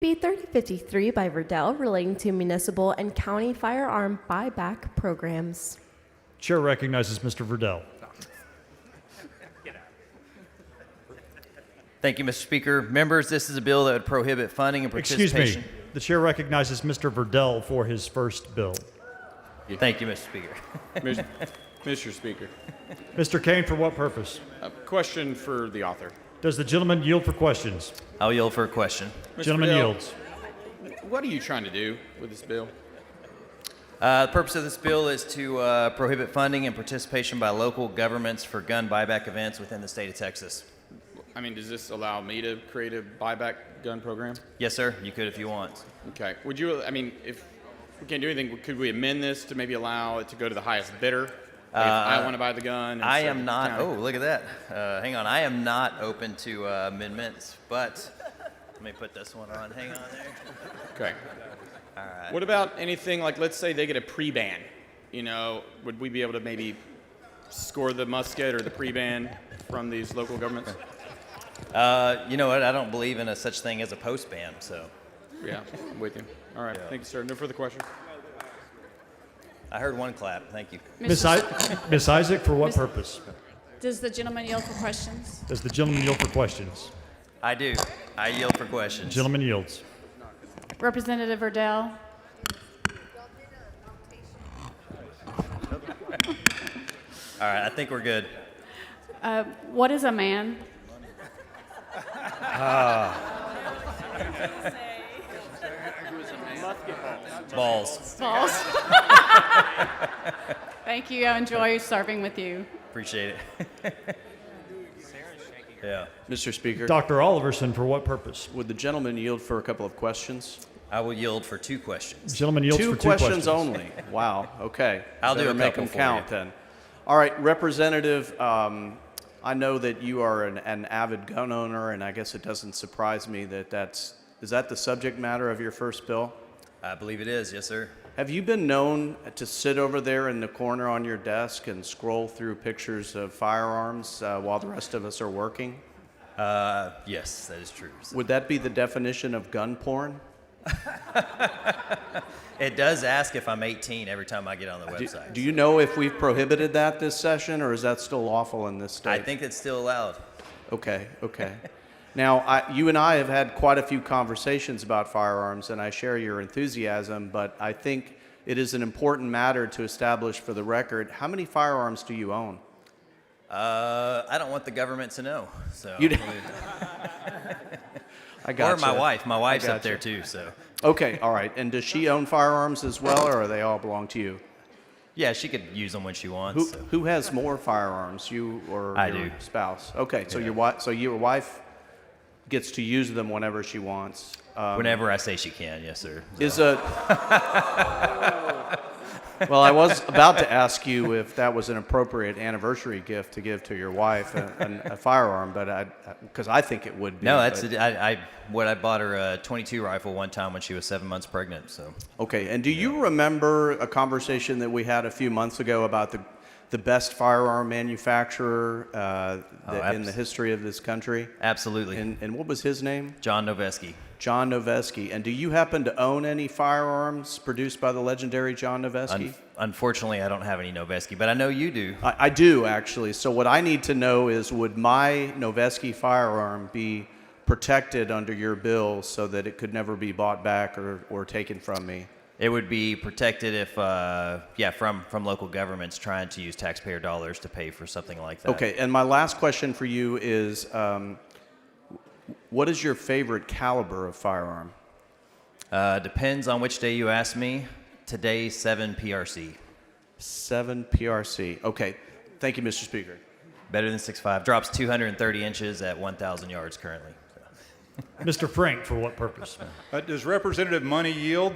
B 3053 by Virdell relating to municipal and county firearm buyback programs. Chair recognizes Mr. Virdell. Thank you, Mr. Speaker. Members, this is a bill that would prohibit funding and participation. Excuse me. The chair recognizes Mr. Virdell for his first bill. Thank you, Mr. Speaker. Mr. Speaker, Mr. Kane, for what purpose? a question for the author. Does the gentleman yield for questions? I'll yield for a question. Mr. Gentleman Virdell, yields. What are you trying to do with this bill? The purpose of this bill is to prohibit funding and participation by local governments for gun buyback events within the state of Texas. I mean, does this allow me to create a buyback gun program? Yes, sir. You could if you want. Okay. Would you, I mean, if we can't do anything, could we amend this to maybe allow it to go to the highest bidder? Like if I want to buy the gun. I instead am of not. county? Oh, look at that. Hang on. I am not open to amendments, but let me put this one on. Hang on there. Okay. All right. What about anything like, let's say they get a pre-ban? You know, would we be able to maybe score the musket or the pre-ban from these local governments? You know what? I don't believe in a such thing as a post ban. So Yeah, I'm with you. All right. Yeah. Thank you, sir. No further questions. I heard one clap. Thank you. Miss Isaac, for what purpose? Does the gentleman yield for questions? Does the gentleman yield for questions? I do. I yield for questions. Gentleman yields. Representative Virdell? All right. I think we're good. What is a man? Balls. Balls. Thank you. I enjoy serving with you. Appreciate it. Yeah. Mr. Speaker, Dr. Oliverson, for what purpose? would the gentleman yield for a couple of questions? I will yield for two questions. Gentleman yields Two for two questions. only. Wow. Okay. I'll do Better a make couple them for count you. then. All right, Representative. I know that you are an avid gun owner, and I guess it doesn't surprise me that is that the subject matter of your first bill? I believe it is. Yes, sir. Have you been known to sit over there in the corner on your desk and scroll through pictures of firearms while the rest of us are working? Yes, that is true. Would that be the definition of gun porn? It does ask if I'm 18 every time I get on the website. Do you know if we've prohibited that this session, or is that still lawful in this state? I think it's still allowed. Okay. Now, you and I have had quite a few conversations about firearms, and I share your enthusiasm, but I think it is an important matter to establish for the record, how many firearms do you own? I don't want the government to know. So. I got Or my wife. My wife's up there too. So. Okay, all right. And does she own firearms as well, or they all belong to you? Yeah, she could use them when she wants. Who has more firearms, you or I your do. spouse? Okay, so Yeah. your wife gets to use them whenever she wants. Whenever I say she can, yes, sir. Is a well, I was about to ask you if that was an appropriate anniversary gift to give to your wife, a firearm, but because I think it would be. No, that's but- I bought her a .22 rifle one time when she was 7 months pregnant. So. Okay, and do you remember a conversation that we had a few months ago about the best firearm manufacturer in the history of this country? Absolutely. And what was his name? John Noveski. John Noveski. And do you happen to own any firearms produced by the legendary John Noveski? Unfortunately, I don't have any Noveski, but I know you do. I do, actually. So what I need to know is, would my Noveski firearm be protected under your bill so that it could never be bought back or taken from me? It would be protected if, from local governments trying to use taxpayer dollars to pay for something like that. Okay, and my last question for you is, what is your favorite caliber of firearm? Depends on which day you ask me. Today, 7 PRC. 7 PRC. Okay, thank you, Mr. Speaker. Better than 6.5. Drops 230 inches at 1,000 yards currently. Mr. Frank, for what purpose? Does Representative Money yield?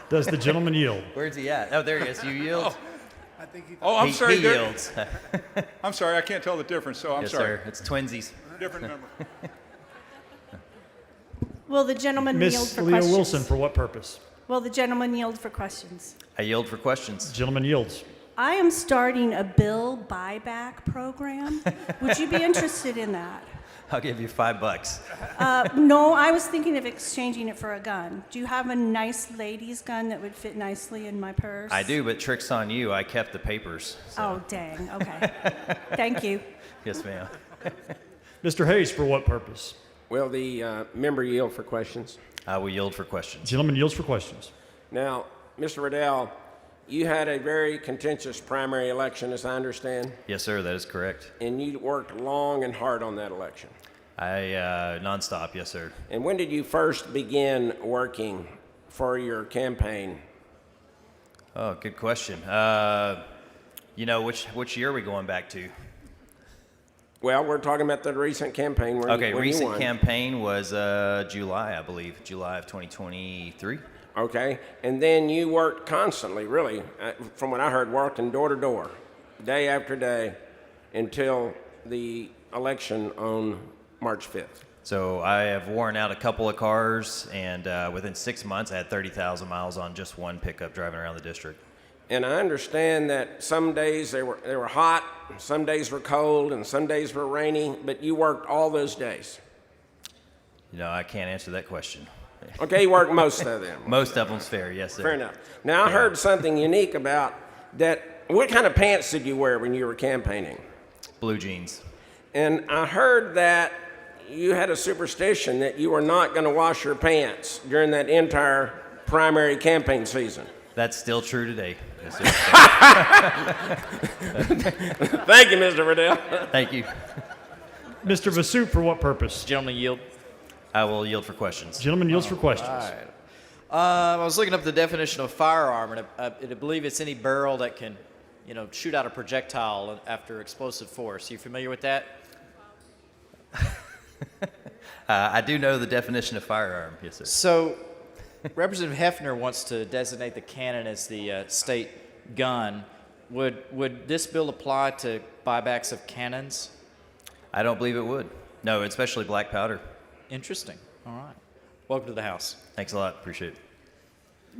Does the gentleman yield? Where's he at? Oh, there he is. You yield? Oh, I'm sorry. He yields. I'm sorry. I can't tell the difference, so I'm Yes, sorry. sir. It's twinsies. Different number. Will the gentleman yield Miss for Leah questions? Wilson, for what purpose? Will the gentleman yield for questions? I yield for questions. Gentleman yields. I am starting a bill buyback program. Would you be interested in that? I'll give you $5. No, I was thinking of exchanging it for a gun. Do you have a nice ladies' gun that would fit nicely in my purse? I do, but trick's on you. I kept the papers. So. Oh, dang. Okay. Thank you. Yes, ma'am. Mr. Haze, for what purpose? Will the member yield for questions? I will yield for questions. Gentleman yields for questions. Now, Mr. Virdell, you had a very contentious primary election, as I understand, Yes, sir, that is correct. and you worked long and hard on that election. Nonstop, yes, sir. And when did you first begin working for your campaign? Oh, good question. Which year are we going back to? Well, we're talking about the recent campaign where Okay, when you recent won. campaign was July, I believe, July of 2023. Okay, and then you worked constantly, really, from what I heard, working door to door, day after day, until the election on March 5th. So I have worn out a couple of cars, and within 6 months, I had 30,000 miles on just one pickup driving around the district. And I understand that some days they were hot, some days were cold, and some days were rainy, but you worked all those days. I can't answer that question. Okay, you worked most of them. Most of them's fair, yes, sir. Fair enough. Now, I heard something unique about that. What kind of pants did you wear when you were campaigning? Blue jeans. And I heard that you had a superstition that you were not going to wash your pants during that entire primary campaign season. That's still true today. Yes, sir. Thank you, Mr. Virdell. Thank you. Mr. Vasup, for what purpose? Gentlemen, yield. I will yield for questions. Gentleman yields for questions. I was looking up the definition of firearm, and I believe it's any barrel that can, shoot out a projectile after explosive force. Are you familiar with that? I do know the definition of firearm, yes, sir. So, Representative Hefner wants to designate the cannon as the state gun. Would this bill apply to buybacks of cannons? I don't believe it would. No, especially black powder. Interesting. All right. Welcome to the House. Thanks a lot. Appreciate it.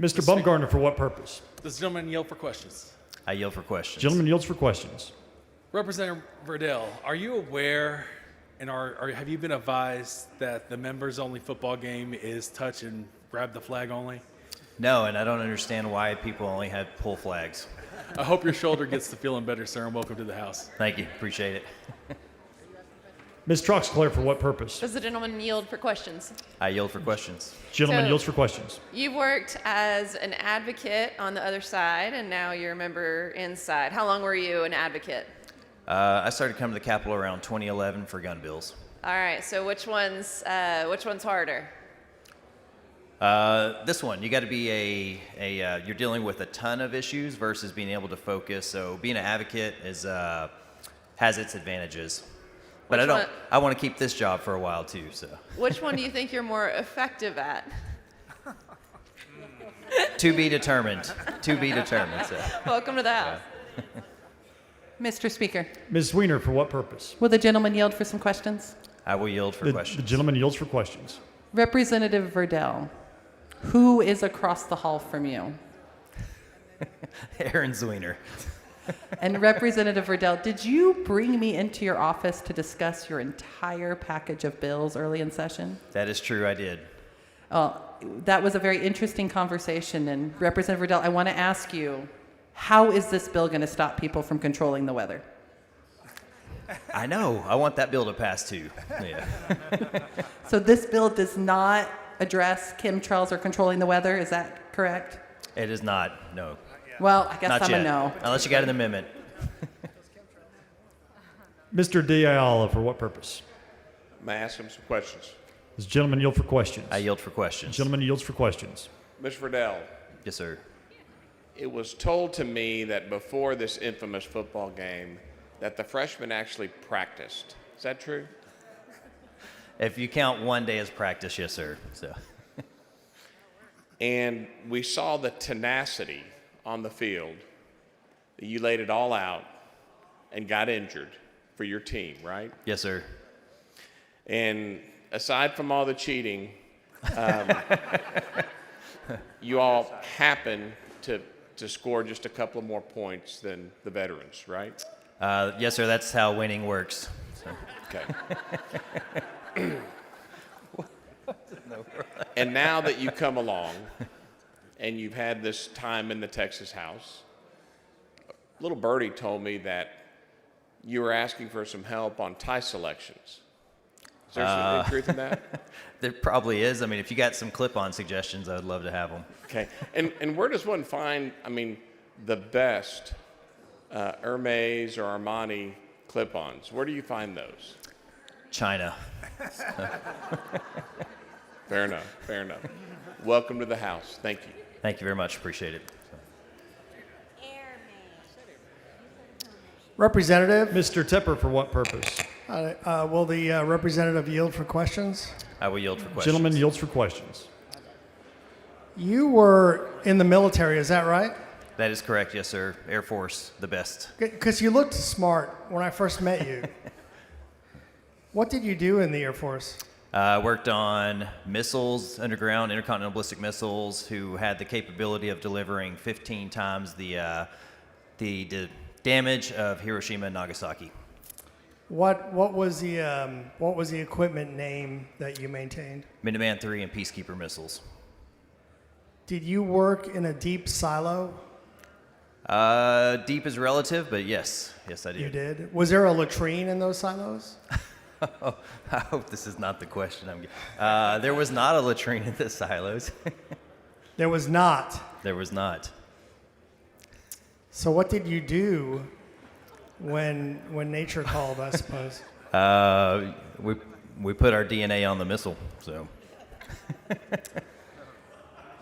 Mr. Bumgarner, for what purpose? Does the gentleman yield for questions? I yield for questions. Gentleman yields for questions. Representative Virdell, are you aware and have you been advised that the members-only football game is touch and grab the flag only? No, and I don't understand why people only have pull flags. I hope your shoulder gets to feeling better, sir, and welcome to the House. Thank you. Appreciate it. Ms. Troxclair, for what purpose? Does the gentleman yield for questions? I yield for questions. Gentleman So- yields for questions. You've worked as an advocate on the other side, and now you're a member inside. How long were you an advocate? I started coming to the Capitol around 2011 for gun bills. All right. So which one's harder? This one, you got to be you're dealing with a ton of issues versus being able to focus. So being an advocate has its advantages. But Which one? I want to keep this job for a while too. So Which one do you think you're more effective at? to be determined. To be determined. So. Welcome to the House. Mr. Speaker, Ms. Weiner, for what purpose? will the gentleman yield for some questions? I will yield for The questions. gentleman yields for questions. Representative Virdell, who is across the hall from you? Aaron Zwiener. And Representative Virdell, did you bring me into your office to discuss your entire package of bills early in session? That is true. I did. That was a very interesting conversation. And Representative Virdell, I want to ask you, how is this bill going to stop people from controlling the weather? I know. I want that bill to pass too. Yeah. So this bill does not address chemtrails or controlling the weather, is that correct? It is not. No. Well, I guess Not I'm yet. a no. Unless you got an amendment. Mr. Ayala, for what purpose? May I ask him some questions? Does the gentleman yield for questions? I yield for questions. Gentleman yields for questions. Mr. Virdell, Yes, sir. it was told to me that before this infamous football game that the freshmen actually practiced. Is that true? If you count one day as practice, yes, sir. So. And we saw the tenacity on the field that you laid it all out and got injured for your team, right? Yes, sir. And aside from all the cheating, you all happened to score just a couple of more points than the veterans, right? Yes, sir. That's how winning works. So. Okay. And now that you come along and you've had this time in the Texas House, little birdie told me that you were asking for some help on tie selections. Is there some truth in that? There probably is. I mean, if you got some clip-on suggestions, I would love to have them. Okay. And where does one find, I mean, the best Hermes or Armani clip-ons? Where do you find those? China. Fair enough. Fair enough. Welcome to the house. Thank you. Thank you very much. Appreciate it. Representative, Mr. Tepper, for what purpose? will the representative yield for questions? I will yield for questions. Gentleman yields for questions. You were in the military, is that right? That is correct, yes, sir. Air Force, the best. Because you looked smart when I first met you. What did you do in the Air Force? Worked on missiles, underground intercontinental ballistic missiles, who had the capability of delivering 15 times the damage of Hiroshima and Nagasaki. What was the equipment name that you maintained? Minuteman III and Peacekeeper missiles. Did you work in a deep silo? Deep is relative, but yes, I did. You did. Was there a latrine in those silos? Oh, I hope this is not the question I'm getting. There was not a latrine in the silos. There was not. There was not. So what did you do when nature called, I suppose? We put our DNA on the missile, so.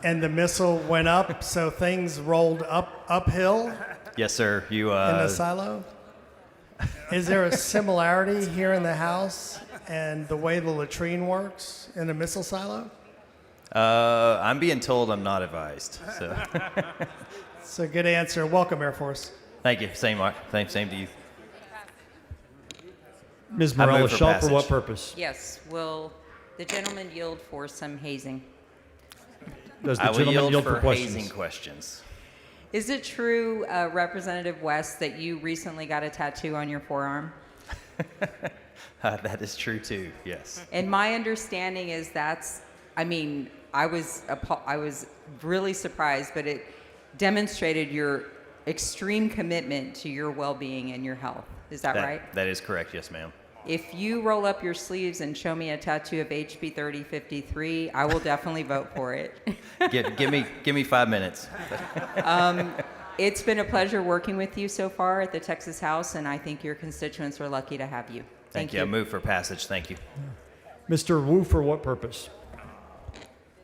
And the missile went up, so things rolled uphill Yes, sir. You. in the silo? Is there a similarity here in the house and the way the latrine works in a missile silo? I'm being told I'm not advised. So. It's a good answer. Welcome, Air Force. Thank you. Same to you. Ms. I move Morales for Shaw, for passage. what purpose? Yes. Will the gentleman yield for some hazing? Does the I will gentleman yield for for questions? hazing questions. Is it true, Representative West, that you recently got a tattoo on your forearm? That is true too. Yes. And my understanding is I was really surprised, but it demonstrated your extreme commitment to your well-being and your health. Is that right? That is correct. Yes, ma'am. If you roll up your sleeves and show me a tattoo of HB 3053, I will definitely vote for it. give me 5 minutes. It's been a pleasure working with you so far at the Texas House, and I think your constituents are lucky to have you. Thank you. I move for passage. Thank you. Mr. Wu, for what purpose?